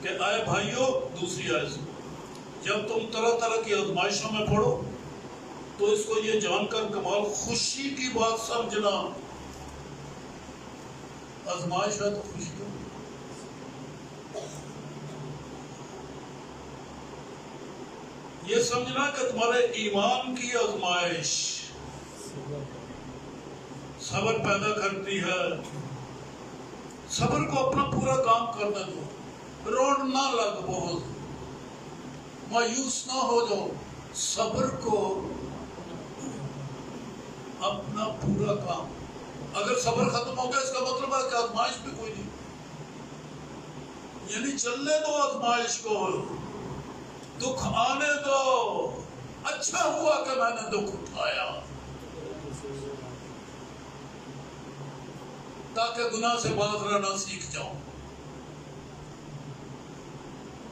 کہ اے بھائیو، دوسری آیت سے، جب تم طرح طرح کی آزمائشوں میں پڑو تو اس کو یہ جان کر کمال خوشی کی بات سمجھنا، آزمائش ہے تو خوشی ہو، یہ سمجھنا کہ تمہارے ایمان کی آزمائش صبر پیدا کرتی ہے. صبر کو اپنا پورا کام کرنے دو، روڈ نہ لگ بہت، مایوس نہ ہو جاؤ، صبر کو اپنا پورا کام. اگر صبر ختم ہو گیا اس کا مطلب ہے کہ آزمائش بھی کوئی نہیں، یعنی چلنے دو آزمائش کو، دکھ آنے دو. اچھا ہوا کہ میں نے دکھ اٹھایا تاکہ گناہ سے باز رہنا سیکھ جاؤں.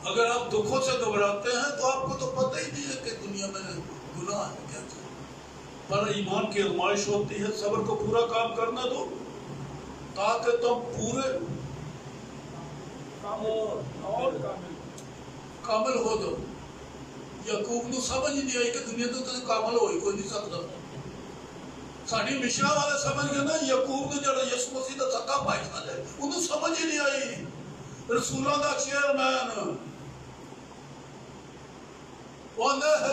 اگر آپ دکھوں سے گھبراتے ہیں تو آپ کو تو پتہ ہی نہیں ہے کہ دنیا میں گناہ ہے کیا. پر ایمان کی آزمائش ہوتی ہے، صبر کو پورا کام کرنا دو تاکہ تم پورے کامل ہو جاؤ. یعقوب نو سمجھ ہی نہیں آئی کہ دنیا تو کامل ہوئی کوئی نہیں سکتا. ساڑی مشرا والے سمجھ گئے نا، یعقوب نے جڑا یسوع مسیح دا سکا بھائی تھا، انہوں سمجھ ہی نہیں آئی. رسولوں دا چیئرمین وہ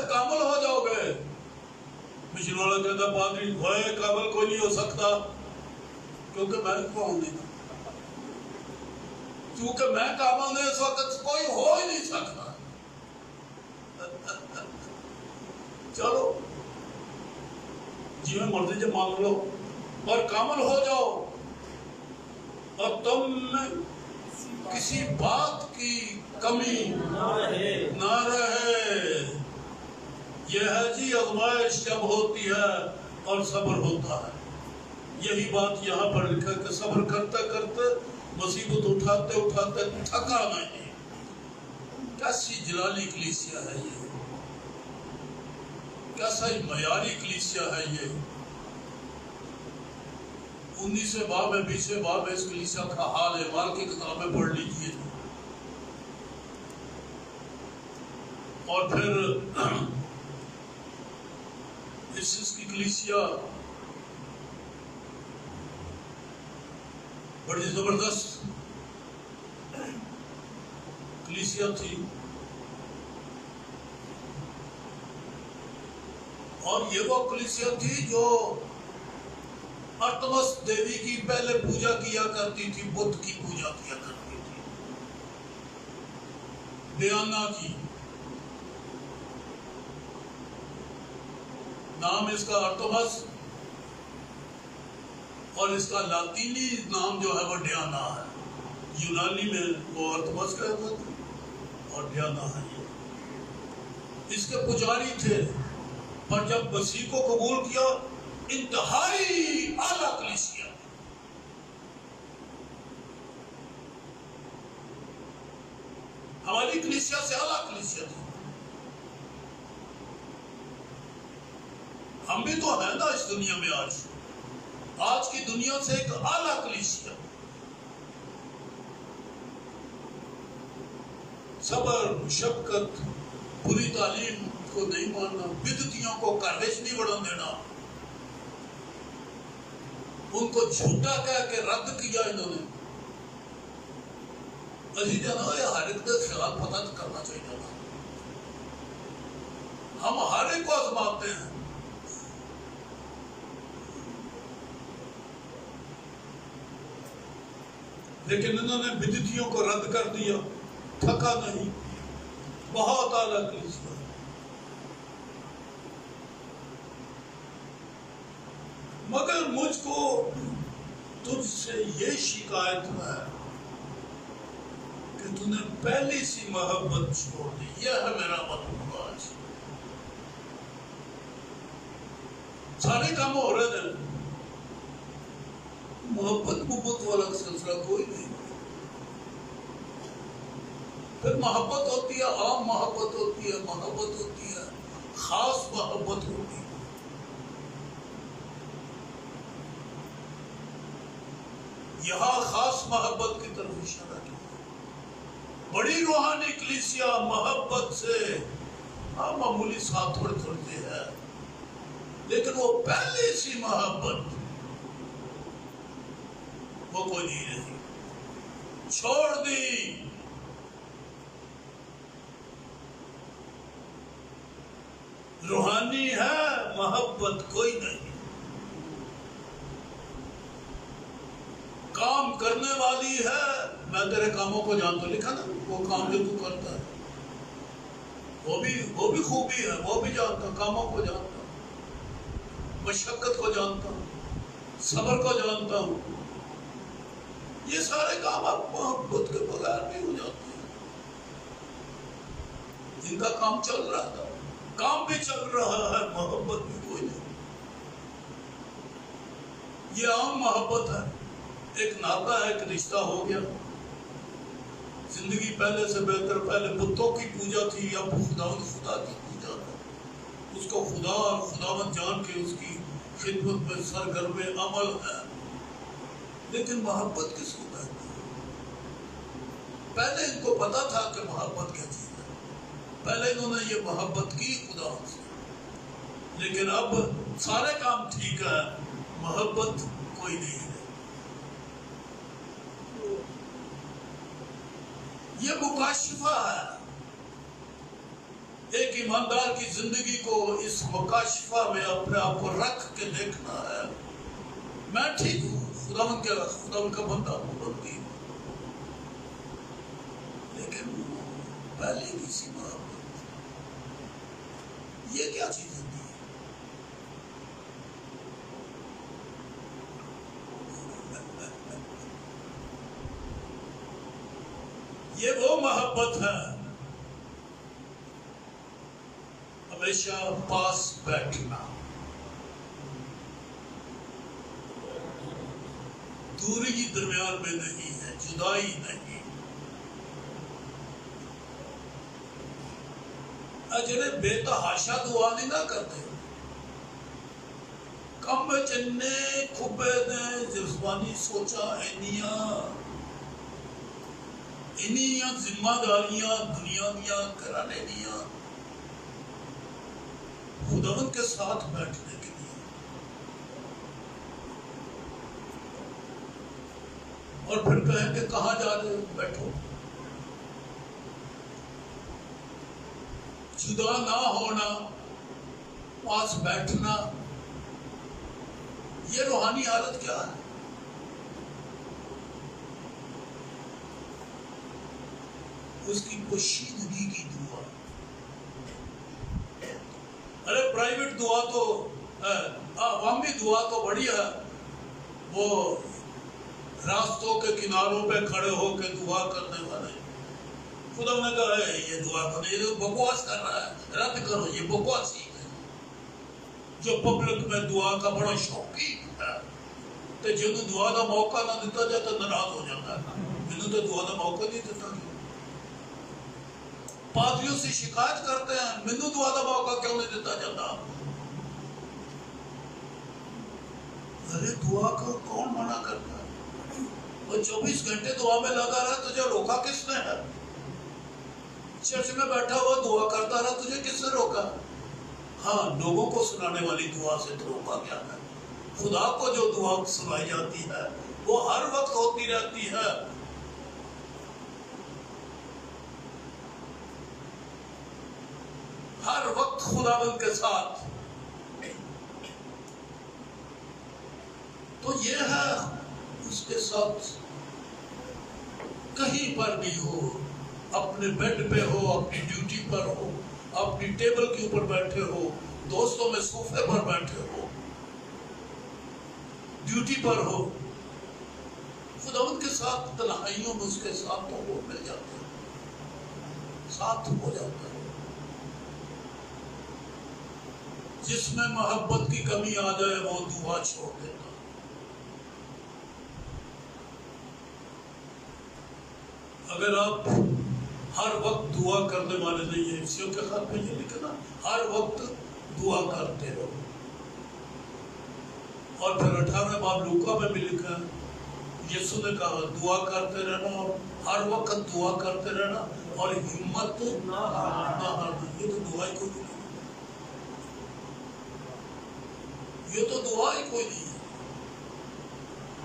کامل ہو جاؤ گے. مشن والا کہتا پادری بھائی کامل کوئی نہیں ہو سکتا کیونکہ میں کون نہیں تھا، کیونکہ میں کامل نہیں، اس وقت کوئی ہو ہی نہیں سکتا. چلو جی میں مرضی جو مان لو اور کامل ہو جاؤ، اور تم میں کسی بات کی کمی نہ رہے. یہ ہے جی آزمائش جب ہوتی ہے اور صبر ہوتا ہے. یہی بات یہاں پر لکھا کہ صبر کرتے کرتے مصیبت اٹھاتے اٹھاتے تھکا نہیں. کیسی جلالی کلیسیا ہے یہ، کیسا ہی معیاری کلیسیا ہے یہ. 19 باب ہے 20 باب ہے اس کلیسیا کا حال ہے، مال کی کتابیں پڑھ لیجئے. اور پھر اس کی کلیسیا بڑی زبردست کلیسیا تھی، اور یہ وہ کلیسیا تھی جو ارتمس دیوی کی پہلے پوجا کیا کرتی تھی، بدھ کی پوجا کیا کرتی تھی، ڈیانا کی. نام اس کا ارتمس اور اس کا لاطینی نام جو ہے وہ ڈیانا ہے. یونانی میں وہ ارتمس کہتا تھا اور ڈیانا ہے. یہ اس کے پجاری تھے، پر جب مسیح کو قبول کیا انتہائی اعلیٰ کلیسیا، ہماری کلیسیا سے اعلیٰ کلیسیا تھی. ہم بھی تو ہیں نا اس دنیا میں، آج کی دنیا سے ایک اعلیٰ کلیسیا. صبر، مشقت، بری تعلیم کو نہیں ماننا، بدعتیوں کو کاروش نہیں بڑھن دینا، ان کو جھوٹا کہہ کے رد کیا انہوں نے. اسی جانا یہ ہر ایک کا خیال پتہ کرنا چاہیے. ہم ہر ایک کو آزماتے ہیں، لیکن انہوں نے بدعتیوں کو رد کر دیا، تھکا نہیں. بہت اعلیٰ کلیسیا. مگر مجھ کو تجھ سے یہ شکایت ہے کہ تو نے پہلی سی محبت چھوڑ دی. یہ ہے میرا مطلب. آج سارے کام ہو رہے ہیں، محبت والا سلسلہ کوئی نہیں. پھر محبت ہوتی ہے، عام محبت ہوتی ہے، محبت ہوتی ہے، خاص محبت ہوتی ہے. یہاں خاص محبت کی طرف اشارہ کیا. بڑی روحانی کلیسیا محبت سے معمولی ساتھ تھوڑی ہے، لیکن وہ پہلے سی محبت وہ کوئی نہیں رہی، چھوڑ دی۔ روحانی ہے، محبت کوئی نہیں، کام کرنے والی ہے۔ میں تیرے کاموں کو جانتا ہوں، لکھا نا وہ کام جو تو کرتا ہے وہ بھی خوبی ہے، وہ بھی جانتا ہوں، کاموں کو جانتا ہوں، مشقت کو جانتا ہوں، صبر کو جانتا ہوں۔ یہ سارے کام آپ محبت کے بغیر بھی ہو جاتے ہیں۔ جن کا کام چل رہا تھا، کام بھی چل رہا ہے، محبت بھی کوئی نہیں۔ یہ عام محبت ہے، ایک ناطہ ہے، ایک رشتہ ہو گیا۔ زندگی پہلے سے بہتر، پہلے بتوں کی پوجا تھی، اب خدا کی پوجا ہے۔ اس کو خدا اور خداوند جان کے اس کی خدمت میں سرگرم عمل ہے، لیکن محبت کس کو کہتے ہیں؟ پہلے ان کو پتا تھا کہ محبت کیا چیز ہے، پہلے انہوں نے یہ محبت کی خدا سے، لیکن اب سارے کام ٹھیک ہے، محبت کوئی نہیں ہے۔ یہ مکاشفہ ہے۔ ایک ایماندار کی زندگی کو اس مکاشفہ میں اپنے آپ کو رکھ کے دیکھنا ہے، میں ٹھیک ہوں، خداوند کا بندہ ہوں، بندی ہوں، لیکن پہلے کسی محبت، یہ کیا چیز ہوتی ہے؟ یہ وہ محبت ہے ہمیشہ پاس بیٹھنا، دوری درمیان میں نہیں ہے، جدائی نہیں۔ اجرے بے تحاشا دعا نہیں نہ کرتے، کم چنے کھبے نے جذبانی سوچا انیاں ذمہ داریاں دنیا دیا کرانے دیا خداوند کے ساتھ بیٹھنے کے لیے، اور پھر کہیں کہ کہاں جا رہے ہو، بیٹھو۔ جدا نہ ہونا، پاس بیٹھنا، یہ روحانی حالت کیا ہے؟ اس کی پوشیدگی کی دعا۔ ارے پرائیویٹ دعا تو عوامی دعا تو بڑی ہے، وہ راستوں کے کناروں پہ کھڑے ہو کے دعا کرنے والے، خدا نے کہا ہے یہ دعا کرنے، یہ بکواس کر رہا ہے، رد کرو، یہ بکواسی ہے۔ جو پبلک میں دعا کا بڑا شوقین ہے، تو جنہوں دعا کا موقع نہ دیتا جائے تو ناراض ہو جاتا ہے، جنہوں تو دعا کا موقع نہیں دیتا گیا۔ پادریوں سے شکایت کرتے ہیں، مینوں دعا کا موقع کیوں نہیں دیتا جاتا؟ ارے دعا کا کون منع کرتا ہے؟ وہ 24 گھنٹے دعا میں لگا رہا، تجھے روکا کس نے ہے؟ چرچ میں بیٹھا ہوا دعا کرتا رہا، تجھے کس نے روکا؟ ہاں، لوگوں کو سنانے والی دعا سے تو روکا گیا ہے۔ خدا کو جو دعا سنائی جاتی ہے وہ ہر وقت ہوتی رہتی ہے۔ ہر وقت خداوند کے ساتھ۔ تو یہ ہے اس کے ساتھ کہیں پر بھی ہو، اپنے بیڈ پہ ہو، اپنی ڈیوٹی پر ہو، اپنی ٹیبل کے اوپر بیٹھے ہو، دوستوں میں صوفے پر بیٹھے ہو، ڈیوٹی پر ہو، خداوند کے ساتھ تنہائیوں میں اس کے ساتھ تو وہ مل جاتا ہے، ساتھ ہو جاتا ہے۔ جس میں محبت کی کمی آ جائے وہ دعا چھوڑ دیتا۔ اگر آپ ہر وقت دعا کرنے والے نہیں ہیں، اسیوں کے خط میں یہ لکھنا ہر وقت دعا کرتے رہو، اور پھر 18 باب لوکا میں بھی لکھا ہے یسوع نے کہا دعا کرتے رہنا اور ہر وقت دعا کرتے رہنا اور ہمت نہ ہارنا. یہ تو دعا ہی کوئی نہیں، یہ تو دعا ہی کوئی نہیں ہے.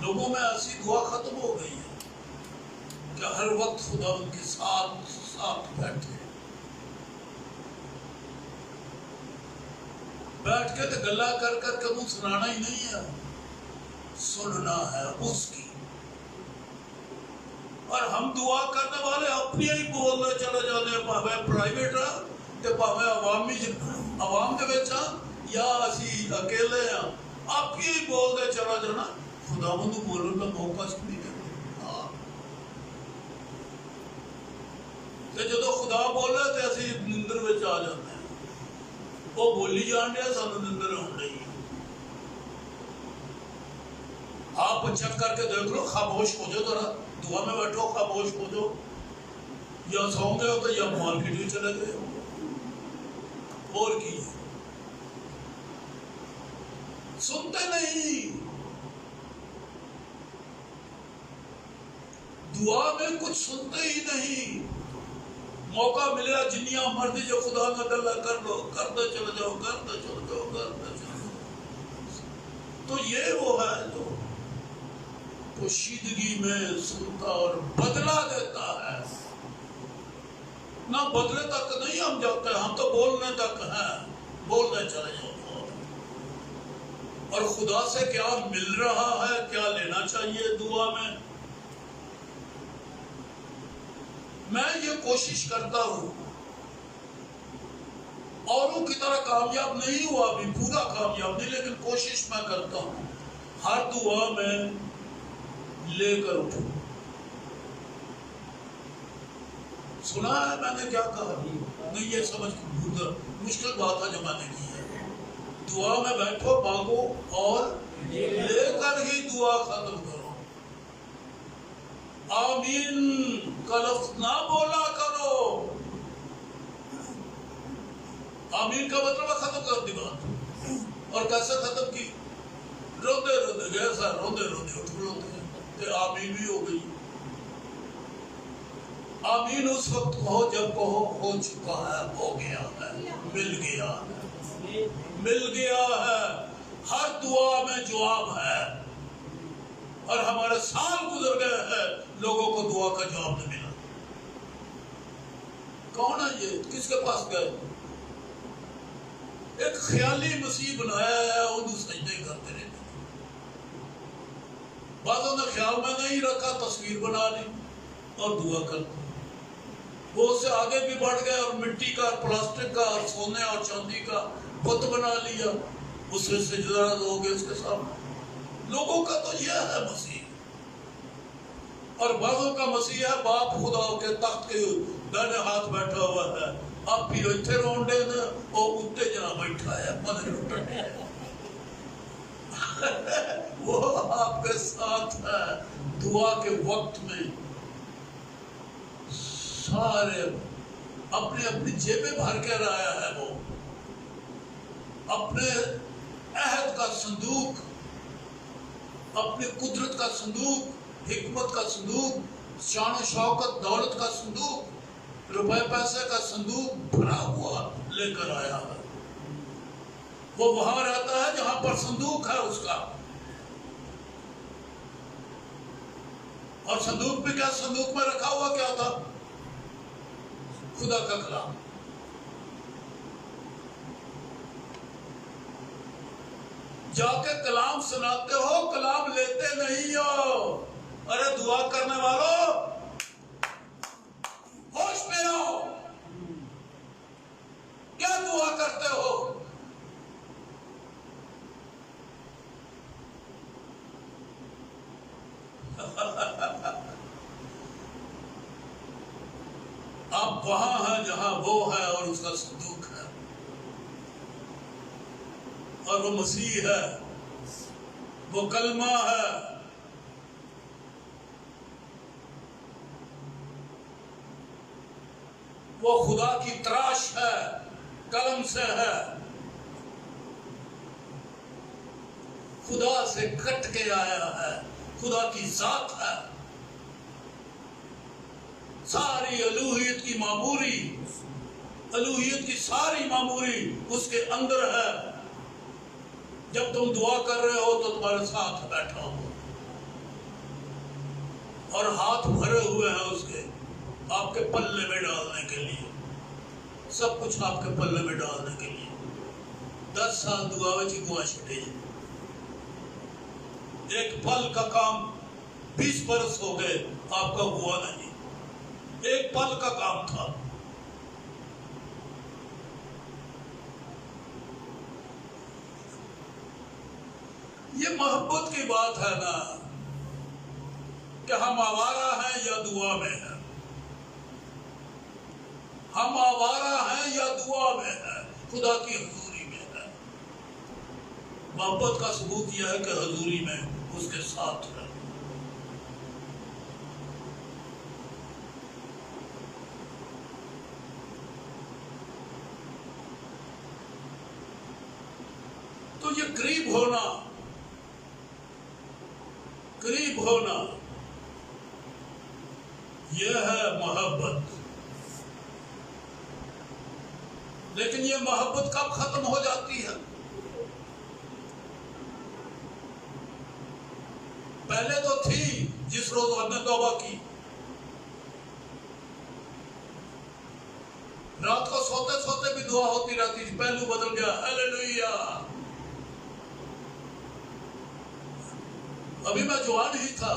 لوگوں میں ایسی دعا ختم ہو گئی ہے کہ ہر وقت خدا ان کے ساتھ بیٹھے، بیٹھ کے تو گلا کر کے منہ سنانا ہی نہیں ہے، سننا ہے اس کی. اور ہم دعا کرنے والے اپنی ہی بولنے چلے جاتے ہیں، پاوے پرائیویٹ رہا تے پاوے عوام دے وچ یا اسی اکیلے ہیں، آپ ہی بولتے چلا جانا. خدا بند بولن کا موقع نہیں دیتے. تے جدو خدا بولے تے اسی نندر وچ آ جاتے ہیں، وہ بولی جان رہا سانو نندر ہون رہی. آپ چیک کر کے دیکھ لو، خاموش ہو جاؤ ذرا، دعا میں بیٹھو خاموش ہو جاؤ، یا سو گئے ہو تو یا مارکیٹ میں چلے گئے ہو، اور کی سنتے نہیں. دعا میں کچھ سنتے ہی نہیں. موقع ملے جنیاں مرضی جو خدا کا گلا کر لو، کرتے چلے جاؤ، کرتے چلے جاؤ، کرتے چلے جاؤ. تو یہ وہ ہے جو پوشیدگی میں سنتا اور بدلا دیتا ہے. نہ بدلے تک نہیں ہم جاتے، ہم تو بولنے تک ہیں، بولنے چلے جاؤ. اور خدا سے کیا مل رہا ہے، کیا لینا چاہیے دعا میں. میں یہ کوشش کرتا ہوں، اوروں کی طرح کامیاب نہیں ہوا، ابھی پورا کامیاب نہیں، لیکن کوشش میں کرتا ہوں ہر دعا میں لے کر اٹھوں. سنا ہے میں نے کیا کہا؟ نہیں، یہ سمجھ مشکل بات ہے جو میں نے کی ہے. دعا میں بیٹھو، مانگو اور لے کر ہی دعا ختم کرو. آمین کا لفظ نہ بولا کرو. آمین کا مطلب ختم کر دی بات. اور کیسے ختم کی؟ روندے روندے گئے سر، روندے روندے اٹھ روندے تے آمین بھی ہو گئی. آمین اس وقت کہو جب کہو ہو چکا ہے، ہو گیا ہے، مل گیا ہے، مل گیا ہے. ہر دعا میں جواب ہے. اور ہمارے سال گزر گئے ہیں، لوگوں کو دعا کا جواب نہیں ملا. کون ہے یہ؟ کس کے پاس گئے؟ ایک خیالی مسیح بنایا ہے، انہوں سجدے کرتے رہتے. بعضوں نے خیال میں نہیں رکھا، تصویر بنا لی اور دعا کرتے. وہ اس سے آگے بھی بڑھ گئے اور مٹی کا، پلاسٹک کا، اور سونے اور چاندی کا بت بنا لیا، اس سے سجدہ ہو گئے اس کے سامنے. لوگوں کا تو یہ ہے مسیح. اور بعضوں کا مسیح ہے باپ خدا کے تخت کے دائیں ہاتھ بیٹھا ہوا ہے. آپ بھی اتنے رونڈے نے، وہ اتنے جنا بیٹھا ہے، پنے لٹنے وہ آپ کے ساتھ ہے. دعا کے وقت میں سارے اپنی اپنی جیبیں بھر کے لایا ہے. وہ اپنے عہد کا صندوق، اپنی قدرت کا صندوق، حکمت کا صندوق، شان و شوکت دولت کا صندوق، روپے پیسے کا صندوق بھرا ہوا لے کر آیا ہے. وہ وہاں رہتا ہے جہاں پر صندوق ہے اس کا. اور صندوق بھی کیا، صندوق میں رکھا ہوا کیا تھا؟ خدا کا کلام. جا کے کلام سناتے ہو، کلام لیتے نہیں ہو. ارے دعا کرنے والوں ہوش میں آؤ، کیا دعا کرتے ہو؟ آپ وہاں ہیں جہاں وہ ہے اور اس کا صندوق ہے، اور وہ مسیح ہے، وہ کلمہ ہے. وہ خدا کی تراش ہے، قلم سے ہے، خدا سے کٹ کے آیا ہے، خدا کی ذات ہے، ساری الوہیت کی معموری، الوہیت کی ساری معموری اس کے اندر ہے۔ جب تم دعا کر رہے ہو تو تمہارے ساتھ بیٹھا ہو اور ہاتھ بھرے ہوئے ہیں اس کے، آپ کے پلے میں ڈالنے کے لیے، سب کچھ آپ کے پلے میں ڈالنے کے لیے۔ 10 سال دعا وچ گوا چھٹے، ایک پل کا کام 20 برس ہو گئے آپ کا ہوا نہیں، ایک پل کا کام تھا۔ یہ محبت کی بات ہے نا کہ ہم آوارہ ہیں یا دعا میں ہیں، ہم آوارہ ہیں یا دعا میں ہیں، خدا کی حضوری میں ہے۔ محبت کا ثبوت یہ ہے کہ حضوری میں اس کے ساتھ ہے۔ تو یہ قریب ہونا، قریب ہونا، یہ ہے محبت۔ لیکن یہ محبت کب ختم ہو جاتی ہے؟ پہلے تو تھی جس روز ہم نے توبہ کی، رات کو سوتے سوتے بھی دعا ہوتی رہتی تھی، پہلو بدل گیا، ہیلیلویا۔ ابھی میں جوان ہی تھا،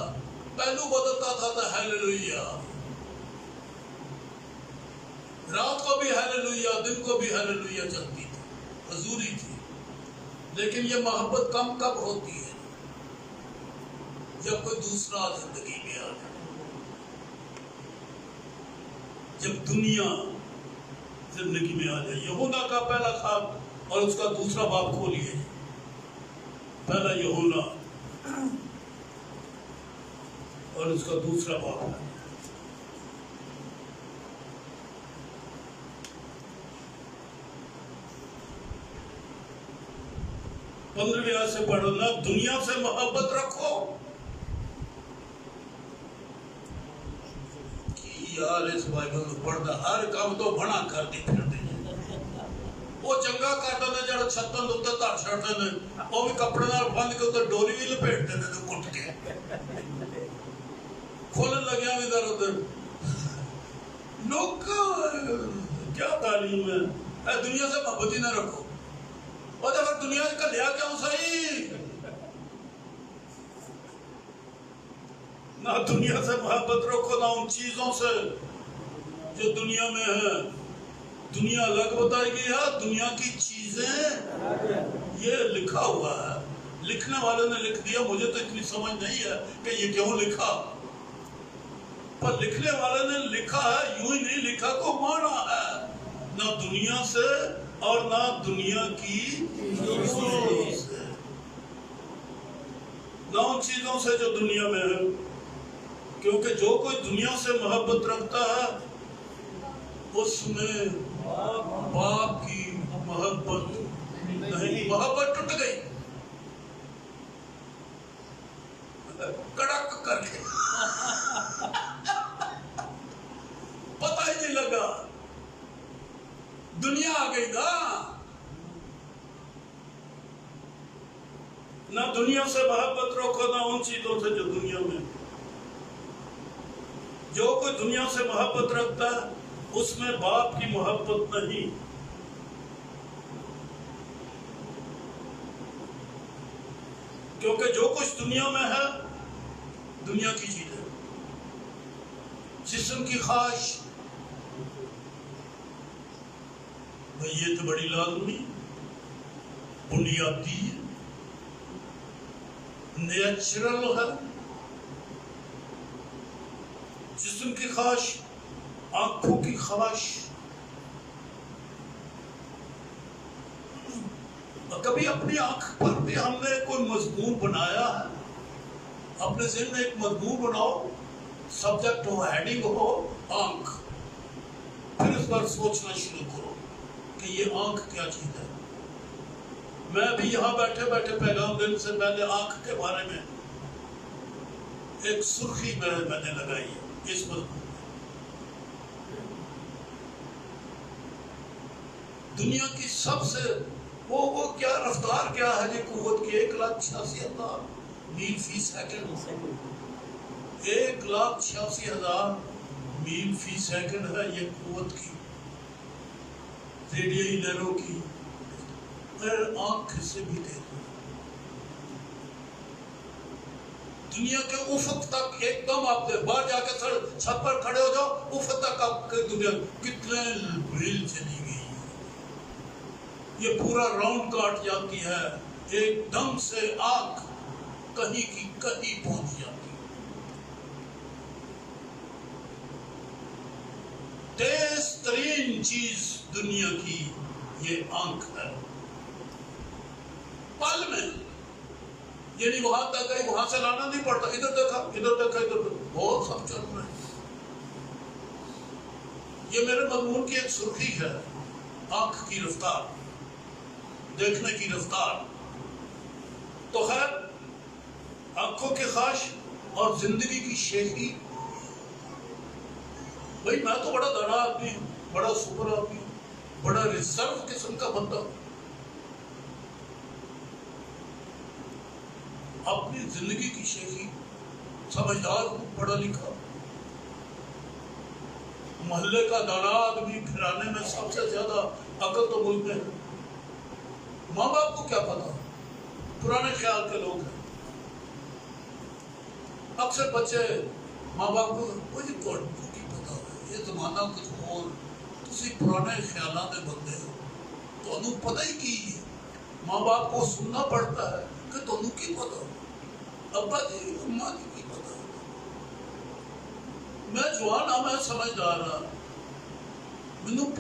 پہلو بدلتا تھا تو ہیلیلویا، رات کو بھی ہیلیلویا، دن کو بھی ہیلیلویا چلتی تھی، حضوری تھی۔ لیکن یہ محبت کم کب ہوتی ہے؟ جب کوئی دوسرا زندگی میں آ جائے، جب دنیا زندگی میں آ جائے۔ یہونا کا پہلا خط اور اس کا دوسرا باب کھولیے، پہلا یہونا اور اس کا دوسرا باب ہے۔ 15ویں آیت سے پڑھو، نہ دنیا سے محبت رکھو۔ یار اس بائبل کو پڑھتا ہر کام تو بنا کر دی پھر دے، وہ چنگا کرتا نے جڑا چھتن دے تے دھر چھڑتے نے، وہ بھی کپڑے نال بند کے اوپر ڈوری بھی لپیٹتے نے تے کٹ کے کھولن لگیا بھی ادھر ادھر۔ لوگ کیا تعلیم ہے؟ اے دنیا سے محبت ہی نہ رکھو، اور اگر دنیا کا لیا کیوں صحیح؟ نہ دنیا سے محبت رکھو، نہ ان چیزوں سے جو دنیا میں ہے۔ دنیا الگ بتائی گئی ہے، دنیا کی چیزیں یہ لکھا ہوا ہے، لکھنے والے نے لکھ دیا، مجھے تو اتنی سمجھ نہیں ہے کہ یہ کیوں لکھا، پر لکھنے والے نے لکھا ہے، یوں ہی نہیں لکھا، کو مانا ہے نہ دنیا سے اور نہ دنیا کی چیزوں سے، نہ ان چیزوں سے جو دنیا میں ہے، کیونکہ جو کوئی دنیا سے محبت رکھتا ہے اس میں باپ کی محبت نہیں، محبت ٹوٹ گئی کڑک کر کے، پتہ ہی نہیں لگا، دنیا آ گئی نا۔ نہ دنیا سے محبت رکھو، نہ ان چیزوں سے جو دنیا میں۔ جو کوئی دنیا سے محبت رکھتا ہے اس میں باپ کی محبت نہیں۔ کیونکہ جو کچھ دنیا میں ہے دنیا کی چیز ہے، جسم کی خواہش، بھئی یہ تو بڑی لازمی بنیادی ہے، نیچرل ہے۔ جسم کی خواہش، آنکھوں کی خواہش، کبھی اپنی آنکھ پر بھی ہم نے کوئی مضمون بنایا ہے؟ اپنے ذہن میں ایک مضمون بناؤ، سبجیکٹ ہو، ہیڈنگ ہو، آنکھ، پھر اس پر سوچنا شروع کرو کہ یہ آنکھ کیا چیز ہے۔ میں بھی یہاں بیٹھے بیٹھے پیغام دینے سے پہلے آنکھ کے بارے میں ایک سرخی میں نے لگائی ہے اس مضمون میں. دنیا کی سب سے وہ کیا رفتار کیا ہے یہ قوت کی 1,86,000 میل فی سیکنڈ. 1,86,000 میل فی سیکنڈ ہے یہ قوت کی ریڈیائی لہروں کی. آنکھ سے بھی دیکھو دنیا کے افق تک ایک دم آپ نے باہر جا کے چھت پر کھڑے ہو جاؤ افق تک آپ کی دنیا کتنے میل چلی گئی ہے. یہ پورا راؤنڈ کاٹ جاتی ہے ایک دم سے آنکھ کہیں کی کہیں پہنچ جاتی ہے. تیز ترین چیز دنیا کی یہ آنکھ ہے. پل میں یعنی وہاں تک گئی وہاں سے لانا نہیں پڑتا. ادھر دیکھا ادھر دیکھا ادھر بہت سب چل رہے ہیں. یہ میرے مضمون کی ایک سرخی ہے. آنکھ کی رفتار دیکھنے کی رفتار. تو خیر آنکھوں کی خواہش اور زندگی کی شیخی. بھائی میں تو بڑا دانا آدمی ہوں بڑا سپر آدمی ہوں بڑا ریزرو قسم کا بندہ ہوں. اپنی زندگی کی شیخی سمجھدار ہوں پڑھا لکھا محلے کا دانا آدمی گھرانے میں سب سے زیادہ عقل تو ملک میں ہے. ماں باپ کو کیا پتا پرانے خیال کے لوگ ہیں. اکثر بچے ماں باپ کو کی پتا ہے یہ زمانہ کچھ اور تسی پرانے خیالات دے بندے ہو تو انہوں پتہ ہی کی ماں باپ کو سننا پڑتا ہے کہ تو انہوں کی پتا ابا جی اماں جی کی پتا. میں جوان ہاں میں سمجھدار ہاں مینوں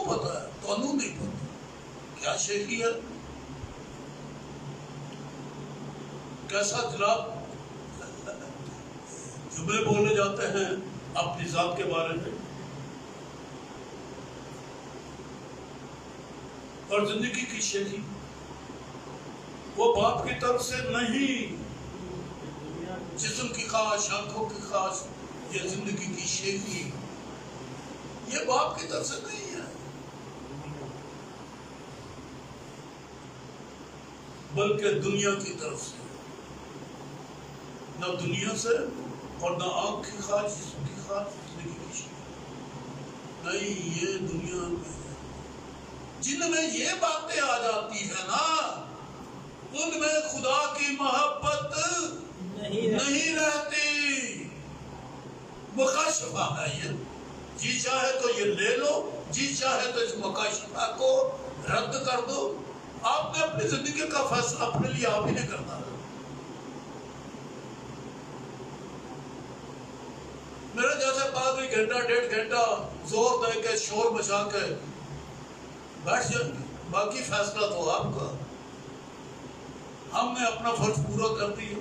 پتا ہے تو انہوں نہیں پتا. کیا شیخی ہے کیسا جناب جملے بولے جاتے ہیں اپنی ذات کے بارے میں اور زندگی کی شیخی وہ باپ کی طرف سے نہیں. جسم کی خواہش آنکھوں کی خواہش یہ زندگی کی شیخی یہ باپ کی طرف سے نہیں ہے بلکہ دنیا کی طرف سے. نہ دنیا سے اور نہ آنکھ کی خواہش جسم کی خواہش زندگی کی شیخی نہیں. یہ دنیا میں جن میں یہ باتیں آ جاتی ہے نا ان میں خدا کی محبت نہیں رہتی. مکاشفہ ہے یہ. جی چاہے تو یہ لے لو جی چاہے تو اس مکاشفہ کو رد کر دو. آپ نے اپنی زندگی کا فیصلہ اپنے لیے آپ ہی نہیں کرنا. میرے جیسے پادری گھنٹہ 1.5 گھنٹہ زور دے کے شور مچا کے بیٹھ جائیں گے باقی فیصلہ تو آپ کا. ہم نے اپنا فرض پورا کر دیا.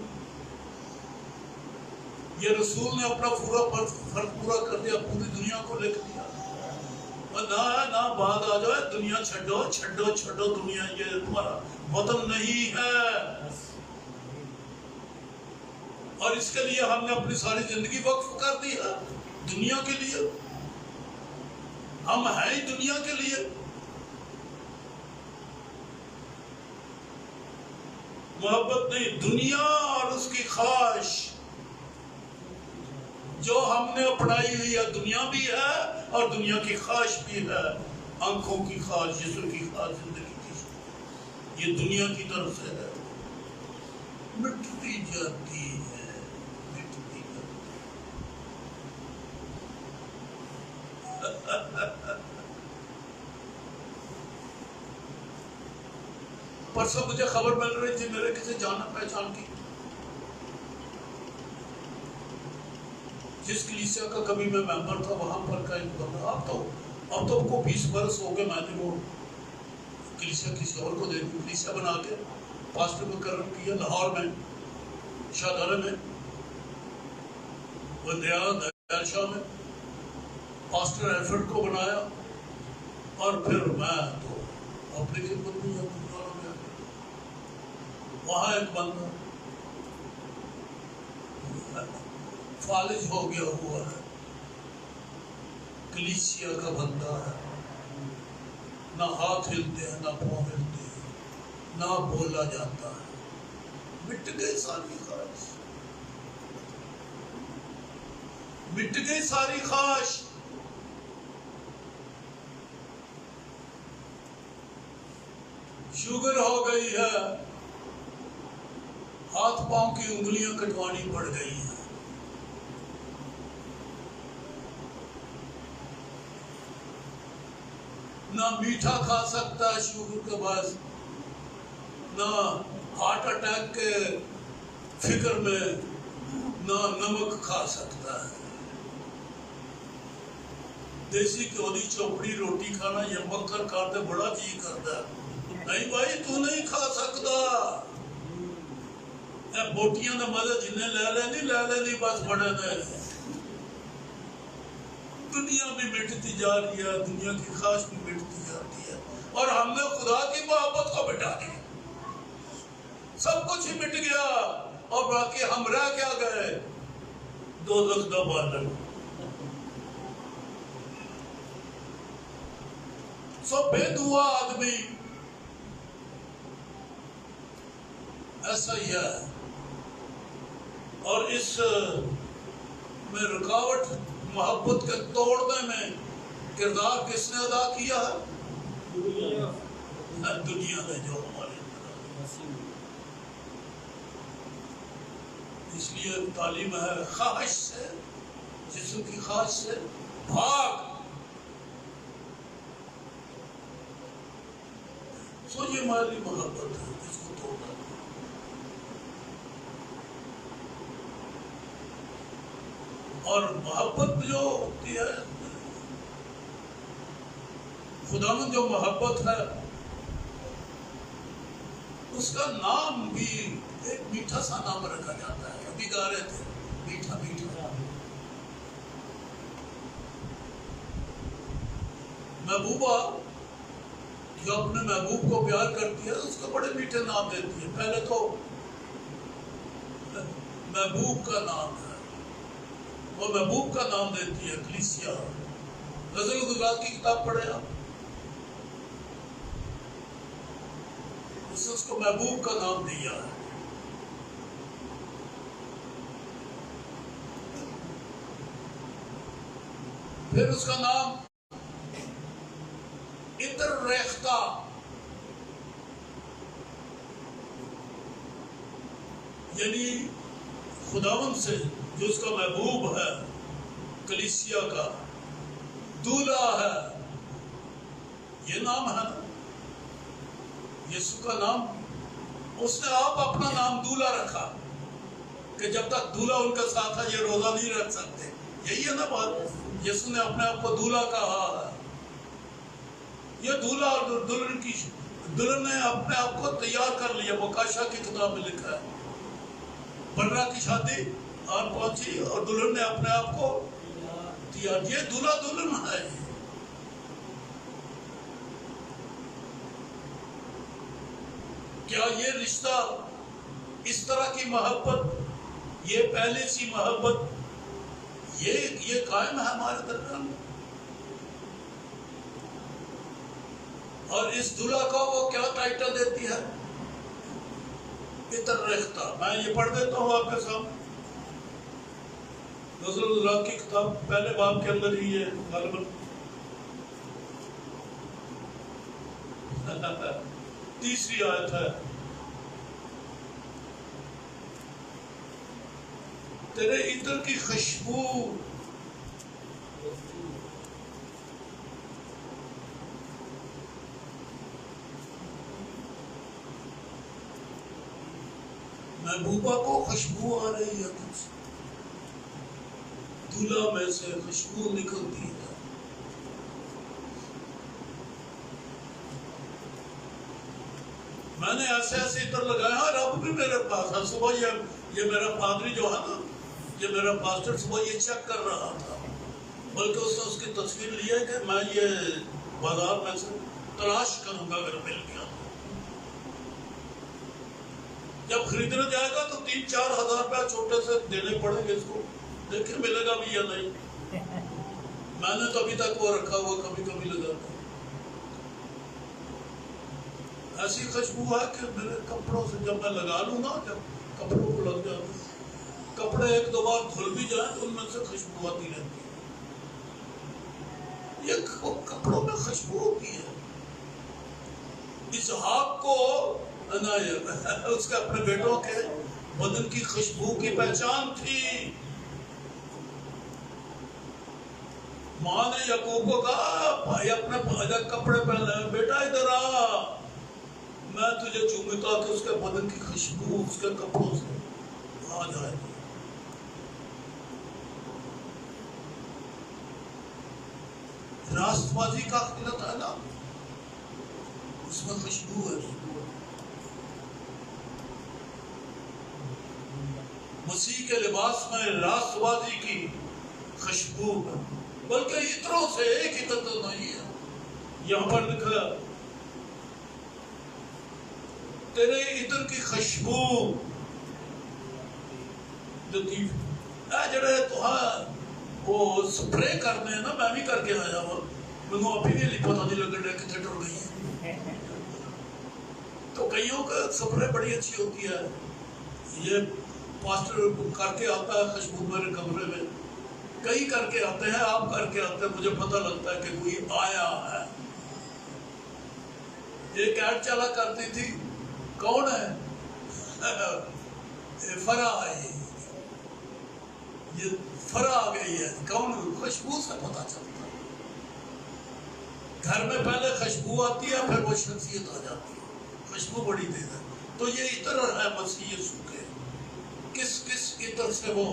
یہ رسول نے اپنا فرض پورا کر دیا پوری دنیا کو لکھ دیا. اور نہ بات آ جائے دنیا چھڈو دنیا یہ تمہارا وطن نہیں ہے. اور اس کے لیے ہم نے اپنی ساری زندگی وقف کر دی ہے دنیا کے لیے. ہم ہیں ہی دنیا کے لیے. محبت نہیں دنیا اور اس کی خواہش جو ہم نے اپنائی ہوئی ہے دنیا بھی ہے اور دنیا کی خواہش بھی ہے. آنکھوں کی خواہش جسم کی خواہش زندگی کی یہ دنیا کی طرف سے ہے. مٹتی جاتی ہے مٹتی جاتی. پرسوں مجھے خبر مل رہی تھی میرے کسی جانا پہچان کی جس کلیسیا کا کبھی میں ممبر تھا وہاں پر کا ایک بندہ اب تو کو 20 برس ہو گئے میں نے وہ کلیسیا کسی اور کو دے دی. کلیسیا بنا کے پاسٹر مقرر کیا لاہور میں شاہدرہ میں دیر شاہ میں پاسٹر ایلفرڈ کو بنایا اور پھر میں تو اپنی خدمت میں وہاں ایک بندہ فالج ہو گیا ہوا ہے، کلیسیا کا بندہ ہے، نہ ہاتھ ہلتے ہیں نہ پاؤں ہلتے ہیں، نہ بولا جاتا ہے، مٹ گئی ساری خواہش، مٹ گئی ساری خواہش۔ شوگر ہو گئی ہے، ہاتھ پاؤں کی انگلیاں کٹوانی پڑ گئی ہیں، نہ میٹھا کھا سکتا ہے شوگر کے باعث، نہ ہارٹ اٹیک کے فکر میں، نہ نمک کھا سکتا ہے۔ دیسی کیولی چوپڑی روٹی کھانا یا مکھن کھاتے بڑا جی کرتا ہے، نہیں بھائی تو نہیں کھا سکتا۔ اے بوٹیاں دا مزہ جنہیں لے لے بس بڑے دے۔ دنیا بھی مٹتی جا رہی ہے، دنیا کی خواہش بھی مٹتی جا رہی ہے، اور ہم نے خدا کی محبت کو مٹا دیا، سب کچھ ہی مٹ گیا، اور باقی ہم رہ کیا گئے؟ دوزخ دا بادل۔ سو بے دعا آدمی ایسا ہی ہے، اور اس میں رکاوٹ محبت کے توڑنے میں کردار کس نے ادا کیا ہے؟ دنیا نے جو ہمارے اندر۔ اس لیے تعلیم ہے خواہش سے، جسم کی خواہش سے بھاگ۔ سو یہ ہماری محبت ہے، اس کو توڑنا۔ اور محبت جو ہوتی ہے، خداوند جو محبت ہے، اس کا نام بھی ایک میٹھا سا نام رکھا جاتا ہے۔ ابھی گا رہے تھے، میٹھا میٹھا۔ محبوبہ جو اپنے محبوب کو پیار کرتی ہے، اس کو بڑے میٹھے نام دیتی ہے۔ پہلے تو محبوب کا نام ہے، وہ محبوب کا نام دیتی ہے، کلیسیا۔ غزل الغزال کی کتاب پڑھیں آپ، اس کو محبوب کا نام دیا ہے۔ پھر اس کا نام عطر ریختہ، یعنی خداوند سے جو اس کا محبوب ہے، کلیسیا کا دولہا ہے، یہ نام ہے نا یسوع کا نام۔ اس نے آپ اپنا نام دولہا رکھا کہ جب تک دولہا ان کے ساتھ ہے یہ روزہ نہیں رکھ سکتے، یہی ہے نا بات۔ یسوع نے اپنے آپ کو دولہا کہا ہے۔ یہ دولہا اور دلہن نے اپنے آپ کو تیار کر لیا، مکاشا کی کتاب میں لکھا ہے۔ بنرا کی شادی آن پہنچی اور دلہن نے اپنے آپ کو تیار، یہ دولہا دلہن ہے۔ کیا یہ رشتہ، اس طرح کی محبت، یہ پہلے سی محبت، یہ قائم ہے ہمارے درمیان؟ اور اس دلہا کو وہ کیا ٹائٹل دیتی ہے؟ عطر ریختہ۔ میں یہ پڑھ دیتا ہوں آپ کے سامنے، غزل الغزال کی کتاب پہلے باب کے اندر ہی ہے، غالباً تیسری آیت ہے۔ تیرے عطر کی خوشبو محبوبہ کو خوشبو آ رہی ہے، دولہا میں سے خوشبو نکلتی ہے۔ میں نے ایسے ایسے عطر لگایا، رب بھی میرے پاس ہے۔ صبح یہ میرا پادری جو ہے نا، یہ میرا پاسٹر صبح یہ چیک کر رہا تھا، بلکہ اس نے اس کی تصویر لی ہے کہ میں یہ بازار میں سے تلاش کروں گا اگر مل گیا۔ جب خریدنے جائے گا تو 3-4 ہزار روپیہ چھوٹے سے دینے پڑیں گے اس کو، دیکھیں ملے گا بھی یا نہیں. میں نے تو ابھی تک وہ رکھا ہوا، کبھی کبھی لگاتا ہوں. ایسی خوشبو ہے کہ میرے کپڑوں سے جب میں لگا لوں گا، جب کپڑوں کو لگ جاتا، کپڑے 1-2 بار دھل بھی جائیں تو ان میں سے خوشبو آتی رہتی ہے. یہ کپڑوں میں خوشبو ہوتی ہے. اسحاق کو اس کے اپنے بیٹوں کے بدن کی خوشبو کی پہچان تھی. ماں نے یعقوب کو کہا بھائی اپنے کپڑے پہنے، بیٹا ادھر آ، میں تجھے چومتا کہ اس کے بدن کی خوشبو اس کے کپڑوں سے آ جائے گی. راست بازی کا خلط ہے نا، اس میں خوشبو ہے. مسیح کے لباس میں راست بازی کی خوشبو ہے، بلکہ عطروں سے ایک عطر تو نہیں ہے. یہاں پر لکھا تیرے عطر کی خوشبو لطیف اے جڑے تو وہ سپرے کرنے ہیں نا، میں بھی کر کے آیا ہوں، مجھے ابھی بھی پتہ نہیں لگن رہا کتنے ٹر گئی ہے. تو کئیوں کا سپرے بڑی اچھی ہوتی ہے. یہ پاسٹر کر کے آتا ہے خوشبو میرے کمرے میں، کئی کر کے آتے ہیں، آپ کر کے آتے ہیں، مجھے پتہ لگتا ہے کہ کوئی آیا ہے. ایک ایڈ چلا کرتی تھی، کون ہے؟ فرا آئی، یہ فرا آ گئی ہے. کون؟ خوشبو سے پتہ چلتا ہے. گھر میں پہلے خوشبو آتی ہے، پھر وہ شخصیت آ جاتی ہے. خوشبو بڑی تیز ہے. تو یہ عطر ہے مسیح یسوع کے. کس کس عطر سے وہ،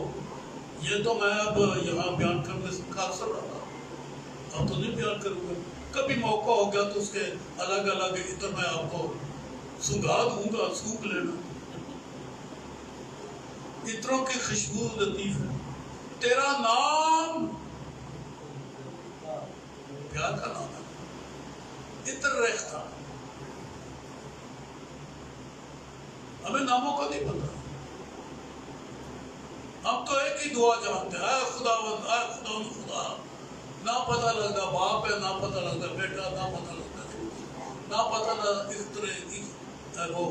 یہ تو میں اب یہاں بیان کرنے سے قاصر رہا، اب تو نہیں بیان کروں گا. کبھی موقع ہو گیا تو اس کے الگ الگ عطر میں آپ کو سنگھا دوں گا، سونگ لینا. عطروں کی خوشبو لطیف ہے. تیرا نام پیار کا نام ہے، عطر ریختہ. ہمیں ناموں کو نہیں پتا، ہم تو ایک ہی دعا جانتے ہیں، اے خداوند، اے خداوند خدا. نہ پتہ لگتا باپ ہے، نہ پتہ لگتا بیٹا، نہ پتہ لگتا، نہ پتہ لگتا وہ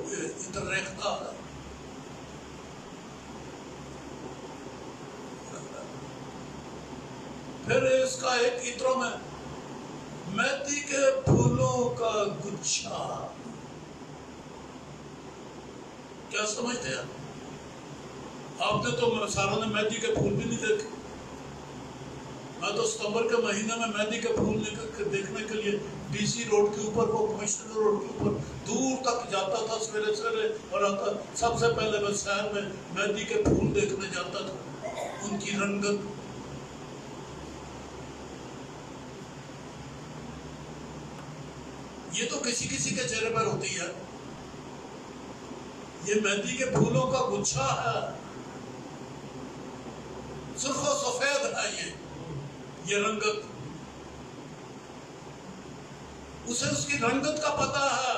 عطر ریختہ ہے. پھر اس کا ایک عطروں میں مہندی کے پھولوں کا گچھا. کیا سمجھتے ہیں آپ نے تو ساروں نے مہندی کے پھول بھی نہیں دیکھے. میں تو ستمبر کے مہینے میں مہندی کے پھول دیکھنے کے لیے ڈی سی روڈ کے اوپر، وہ کمشنر روڈ کے اوپر دور تک جاتا تھا سویرے سویرے، اور آتا سب سے پہلے میں شہر میں مہندی کے پھول دیکھنے جاتا تھا، ان کی رنگت. یہ تو کسی کسی کے چہرے پر ہوتی ہے. یہ مہندی کے پھولوں کا گچھا ہے، سرخ و سفید ہے. یہ رنگت، اسے اس کی رنگت کا پتہ ہے،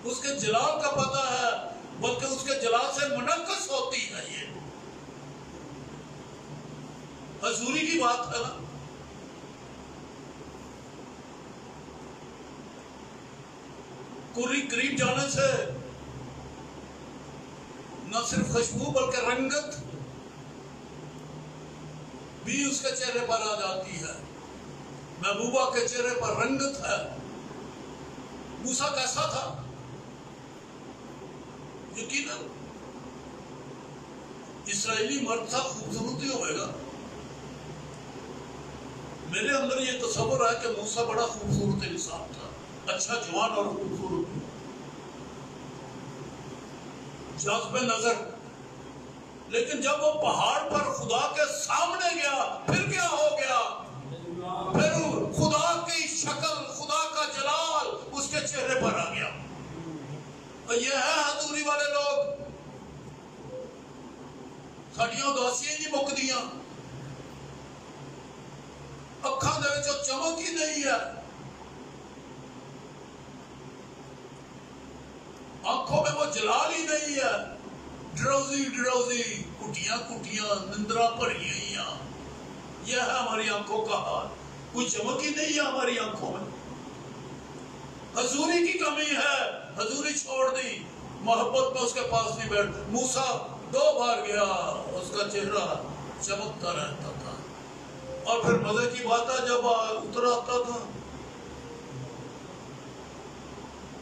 اس کے جلال کا پتہ ہے، بلکہ اس کے جلال سے منعکس ہوتی ہے. یہ حضوری کی بات ہے نا. قریب جانے سے نہ صرف خوشبو بلکہ رنگت بھی اس کے چہرے پر آ جاتی ہے. محبوبہ کے چہرے پر رنگت ہے. موسیٰ کیسا تھا؟ یقیناً اسرائیلی مرد تھا، خوبصورتی ہوئے گا. میرے اندر یہ تصور ہے کہ موسیٰ بڑا خوبصورت انسان تھا، اچھا جوان اور خوبصورت، جذب نظر. لیکن جب وہ پہاڑ پر خدا کے سامنے گیا، پھر کیا ہو گیا؟ پھر خدا کی شکل، خدا کا جلال اس کے چہرے پر آ گیا. اور یہ ہے حضوری والے لوگ، ساڑیاں اداسیاں نہیں مکدیاں، اکھاں دے وچوں چمک ہی نہیں ہے. آنکھوں میں وہ جلال ہی نہیں ہے، ڈروزی ڈروزی، کٹیاں کٹیاں، نندرا بھری ہوئیاں، یہ ہے ہماری آنکھوں کا حال، کوئی چمک ہی نہیں ہے ہماری آنکھوں میں، حضوری کی کمی ہے، حضوری چھوڑ دی، محبت میں اس کے پاس نہیں بیٹھ۔ موسیٰ 2 بار گیا، اس کا چہرہ چمکتا رہتا تھا، اور پھر مزے کی بات ہے جب اتر آتا تھا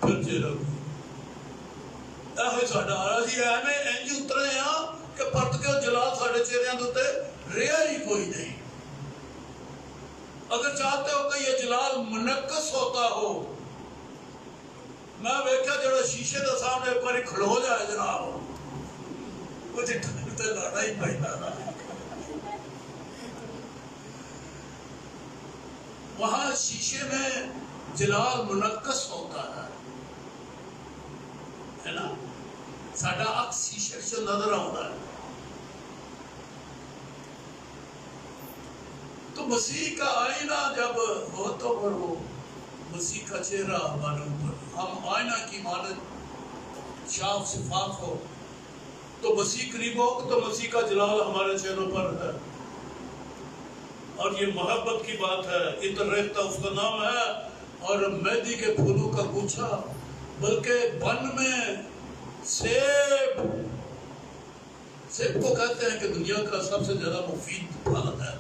پھر چہرہ ایسے ساڈا اسی ایویں انج اترے ہاں کہ پرت کے جلال ساڈے چہریاں دے اوتے رہا ہی کوئی نہیں۔ اگر چاہتے ہو کہ یہ جلال منعکس ہوتا ہو، میں ویکھیا جڑا شیشے دے سامنے ایک باری کھلو جائے جناب، کچھ ٹھنڈ تے لانا ہی پہنا نا، وہاں شیشے میں جلال منعکس ہوتا ہے نا، ساڈا عکس شیشے سے نظر آتا ہے۔ تو مسیح کا آئینہ جب ہو تو پھر وہ مسیح کا چہرہ ہمارے اوپر، ہم آئینہ کی مانند صاف شفاف ہو تو مسیح قریب ہو تو مسیح کا جلال ہمارے چہروں پر ہے۔ اور یہ محبت کی بات ہے، عطر ریختہ اس کا نام ہے، اور مہندی کے پھولوں کا گچھا، بلکہ بن میں سیب کو کہتے ہیں کہ دنیا کا سب سے زیادہ مفید پھل ہے،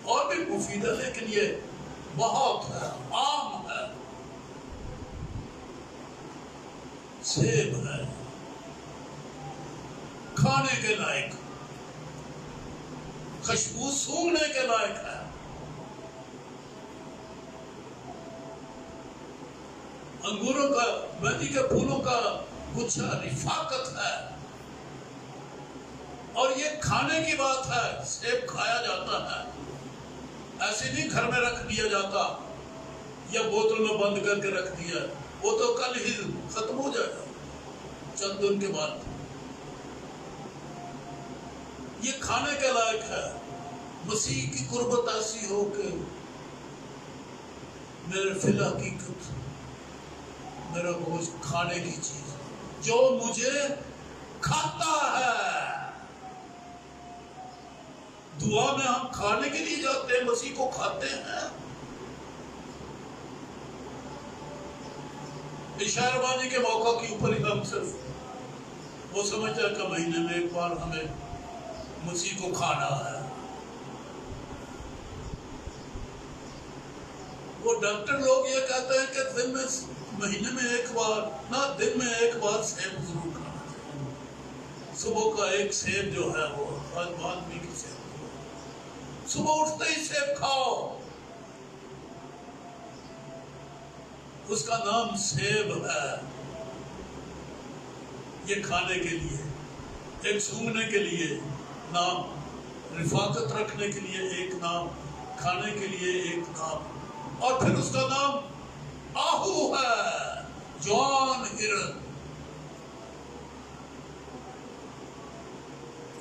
اور بھی مفید ہے لیکن یہ بہت ہے، عام ہے، سیب ہے، کھانے کے لائق، خوشبو سونگھنے کے لائق ہے۔ انگوروں کا، مہندی کے پھولوں کا گچھا رفاقت ہے، اور یہ کھانے کی بات ہے، سیب کھایا جاتا ہے، ایسے نہیں گھر میں رکھ دیا جاتا یا بوتل میں بند کر کے رکھ دیا، وہ تو کل ہی ختم ہو جائے گا چند دن کے بعد۔ یہ کھانے کے لائق ہے۔ مسیح کی قربت ایسی ہو کہ میرے فی الحقیقت میرا گوشت کھانے کی چیز جو مجھے کھاتا ہے۔ دعا میں ہم کھانے کے لیے جاتے ہیں، مسیح کو کھاتے ہیں۔ عشاء بانی کے موقع کے اوپر ہی ہم صرف وہ سمجھتے ہیں کہ مہینے میں ایک بار ہمیں مسیح کو کھانا ہے۔ وہ ڈاکٹر لوگ یہ کہتے ہیں کہ دن میں، مہینے میں ایک بار نہ، دن میں ایک بار سیب ضرور کھانا چاہیے۔ صبح کا ایک سیب جو ہے وہ آدمی کی سیب، صبح اٹھتے ہی سیب کھاؤ، اس کا نام سیب ہے۔ یہ کھانے کے لیے، ایک سونگھنے کے لیے نام، رفاقت رکھنے کے لیے ایک نام، کھانے کے لیے ایک نام، اور پھر اس کا نام آہو ہے، جوان ہرن،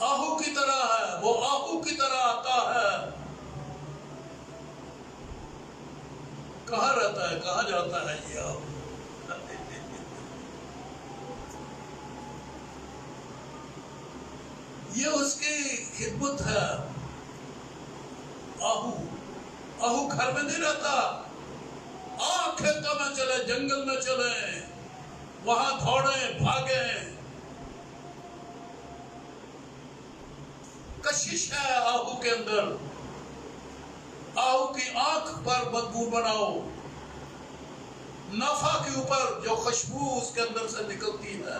آہو کی طرح ہے، وہ آہو کی طرح آتا ہے۔ کہاں رہتا ہے، کہاں جاتا ہے یہ آہو؟ یہ اس کی خدمت ہے۔ آہو گھر میں نہیں رہتا، کھیتوں میں چلے، جنگل میں چلے، وہاں دوڑیں بھاگیں، کشش ہے آہو کے اندر۔ آہو کی آنکھ پر بدبو بناؤ، نافہ کے اوپر جو خوشبو اس کے اندر سے نکلتی ہے،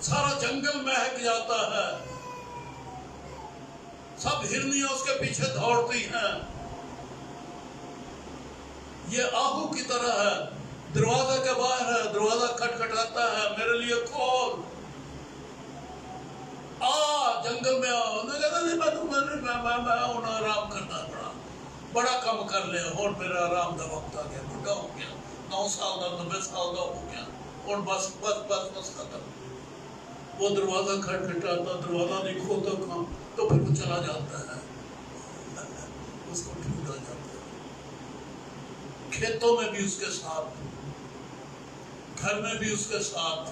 سارا جنگل مہک جاتا ہے، سب ہرنیاں اس کے پیچھے دوڑتی ہیں۔ یہ آہو کی طرح ہے، دروازہ کے باہر ہے، دروازہ کھٹکھٹاتا ہے، میرے لیے کھول، جنگل میں آؤ۔ میں آرام کرنا بڑا کم کر لیا، اور میرا آرام دا وقت آ گیا، بڑھا ہو گیا، 9 سال دا 90 سال دا ہو گیا، اور بس ختم۔ وہ دروازہ کھٹکھٹاتا، دروازہ نہیں کھولتا کام، تو پھر وہ چلا جاتا ہے، اس کو ڈھونڈا جاتا ہے، کھیتوں میں بھی اس کے ساتھ گھر میں بھی اس کے ساتھ،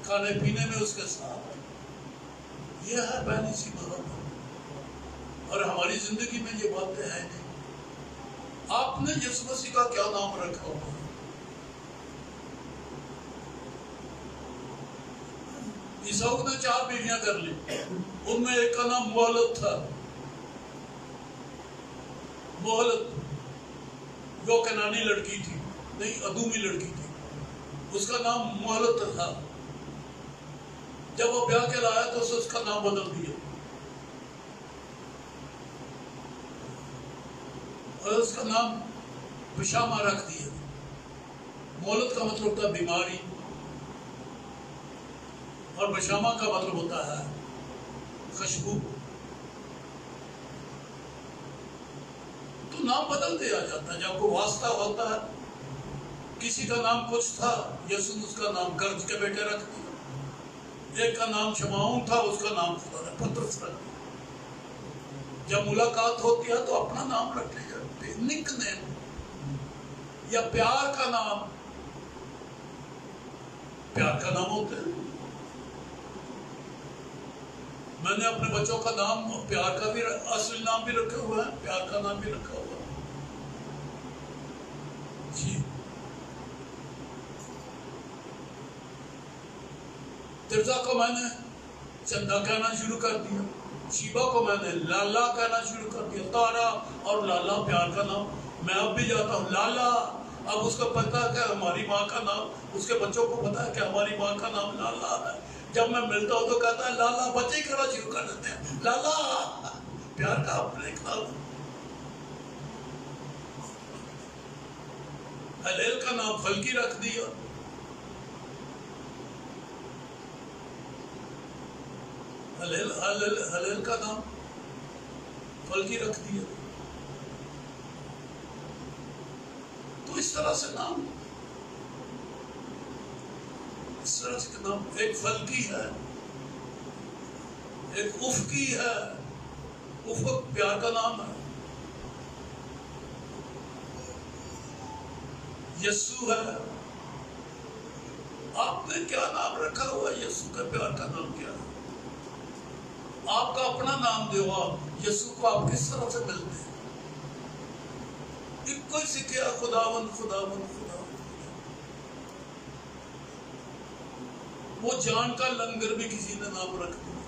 کھانے پینے میں اس کے ساتھ. یہ ہے پہلی سی محبت. اور ہماری زندگی میں یہ باتیں ہیں نہیں. آپ نے یسوع مسیح کا کیا نام رکھا ہوا؟ عیسیٰ نے 4 بیویاں کر لی. ان میں ایک کا نام مہلت تھا. مہلت جو کنانی لڑکی تھی، نہیں ادومی لڑکی تھی، اس کا نام مہلت تھا. جب وہ بیاہ کے لایا تو اس کا نام بدل دیا اور اس کا نام بشامہ رکھ دیا. مہلت کا مطلب ہوتا ہے بیماری، اور بشامہ کا مطلب ہوتا ہے خوشبو. تو نام بدل دیا جاتا ہے جب کوئی واسطہ ہوتا ہے. کسی کا نام کچھ تھا، یسوع اس کا نام گرج کے بیٹے رکھ دیا. ایک کا نام شمعون تھا، اس کا نام خدا نے پترس رکھ دیا. جب ملاقات ہوتی ہے تو اپنا نام رکھ لیا، نک نیم یا پیار کا نام. پیار کا نام ہوتا ہے. میں نے اپنے بچوں کا نام پیار کا بھی اصل نام بھی رکھا ہوا ہے، پیار کا نام بھی رکھا ہوا ہے. جی ترزا کو میں نے چندا کہنا شروع کر دیا. شیبا کو میں نے لالا کہنا شروع کر دیا. تارا اور لالا پیار کا نام. میں اب بھی جاتا ہوں لالا. اب اس کو پتا ہے کہ ہماری ماں کا نام، اس کے بچوں کو پتا ہے کہ ہماری ماں کا نام لالا ہے. جب میں ملتا ہوں تو کہتا ہے لالا. بچے ہی کہنا شروع کر دیتے ہیں لالا. پیار کا اپنے ایک نام. ہلیل کا نام فلکی رکھ دیا. ہلیل کا نام فلکی رکھ دیا. تو اس طرح سے نام، اس طرح سے نام. ایک فلکی ہے، ایک افقی ہے. افق پیار کا نام ہے. یسوع ہے. آپ نے کیا نام رکھا ہوا؟ یسوع کا پیار کا نام کیا ہے؟ آپ کا اپنا نام دے ہوا. یسوع کو آپ کس طرح سے ملتے ہیں؟ ایک کوئی سکھیا خداوند خداوند خداوند. وہ جان کا لنگر بھی کسی نے نام رکھ دیا.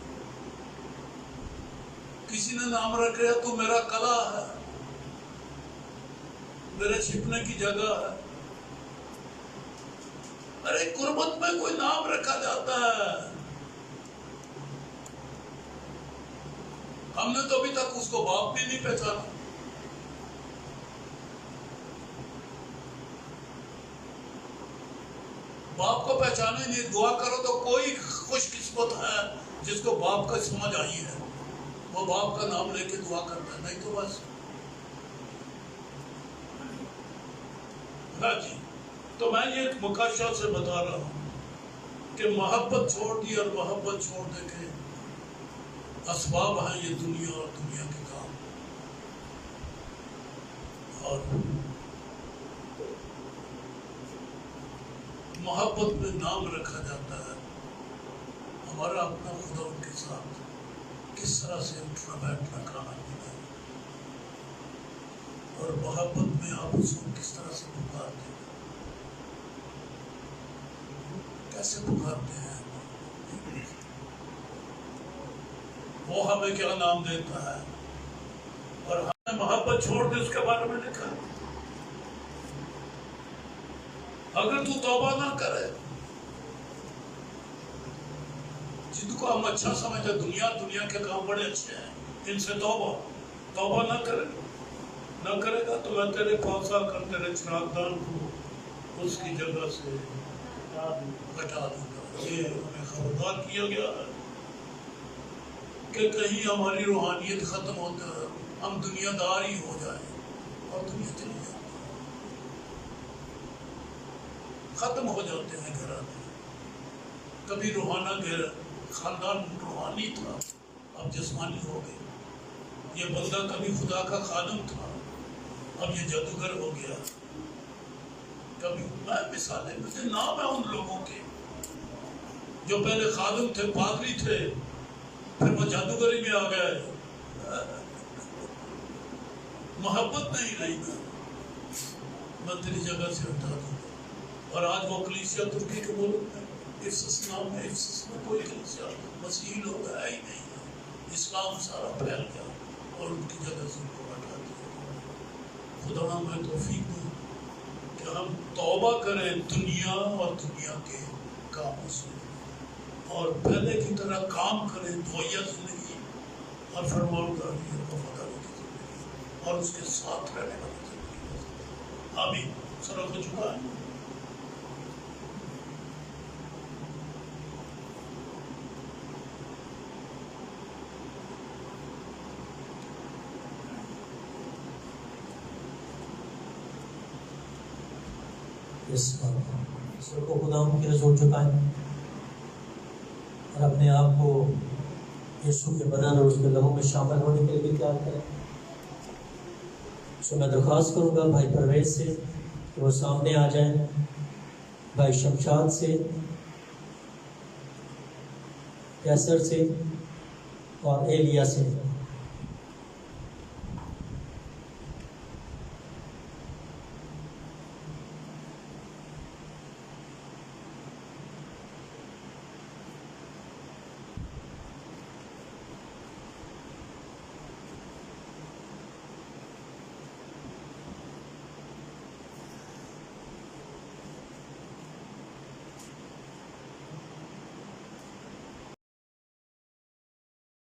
کسی نے نام رکھ دیا تو میرا قلعہ ہے، میرے چھپنے کی جگہ ہے. ارے قربت میں کوئی نام رکھا جاتا ہے. ہم نے تو ابھی تک اس کو باپ بھی نہیں پہچانا. باپ کو پہچانے نہیں. دعا کرو تو کوئی خوش قسمت ہے جس کو باپ کا سمجھ آئی ہے، وہ باپ کا نام لے کے دعا کرتا ہے. نہیں تو بس. ہاں جی. تو میں یہ ایک مکاشفہ سے بتا رہا ہوں کہ محبت چھوڑ دی، اور محبت چھوڑ دے کے اسباب ہیں یہ دنیا اور دنیا کے کام. اور محبت میں نام رکھا جاتا ہے. ہمارا اپنا خدا ان کے ساتھ کس طرح سے اٹھنا بیٹھنا کھانا پینا، اور محبت میں آپ اس کو کس طرح سے پکارتے ہیں، کیسے پکارتے ہیں. وہ ہمیں کیا نام دیتا ہے. اور ہمیں محبت چھوڑ دے اس کے بارے میں لکھا. اگر تو توبہ نہ کرے، جن کو ہم اچھا سمجھتے ہیں، دنیا کے کام بڑے اچھے ہیں، ان سے توبہ نہ کرے گا تو میں تیرے 5 سال کر تیرے چراغ دان کو اس کی جگہ سے ہٹا دوں گا. یہ ہمیں خبردار کیا گیا ہے کہ کہیں ہماری روحانیت ختم ہوتا ہے، ہم دنیا دار ہی ہو جائیں اور دنیا چلی جائے. ختم ہو جاتے ہیں گھرانے. کبھی خاندان روحانی تھا، اب جسمانی ہو گئے. یہ بندہ کبھی خدا کا خادم تھا، اب یہ جادوگر ہو گیا. کبھی میں مثالیں مجھے نام ہے ان لوگوں کے جو پہلے خادم تھے، پادری تھے، پھر وہ جادوگری میں آ گئے، محبت نہیں رہی نا، میں تیری جگہ سے ہٹا دوں. اور آج وہ کلیسیا ترکی کے ملک میں افسس نام ہے، افسس میں کوئی کلیسیا مسیحی لوگ ہے ہی نہیں ہے، اسلام سارا پھیل گیا اور ان کی جگہ سے ان کو ہٹا دیا. خدا ہمیں توفیق دے کہ ہم توبہ کریں دنیا اور دنیا کے کاموں سے، اور پہلے کی طرح کام کریں، دھویا زندگی اور فرمانبرداری اور وفاداری کی زندگی اور اس کے ساتھ رہنے والی زندگی. آمین. سر ہو چکا ہے. اس کو خدا کے حضور جھکائیں اور اپنے آپ کو یسوع کے بدن اور اس کے لہو میں شامل ہونے کے لیے تیار کریں. سو میں درخواست کروں گا بھائی پرویز سے کہ وہ سامنے آ جائیں، بھائی شمشاد سے، کیسر سے اور ایلیا سے.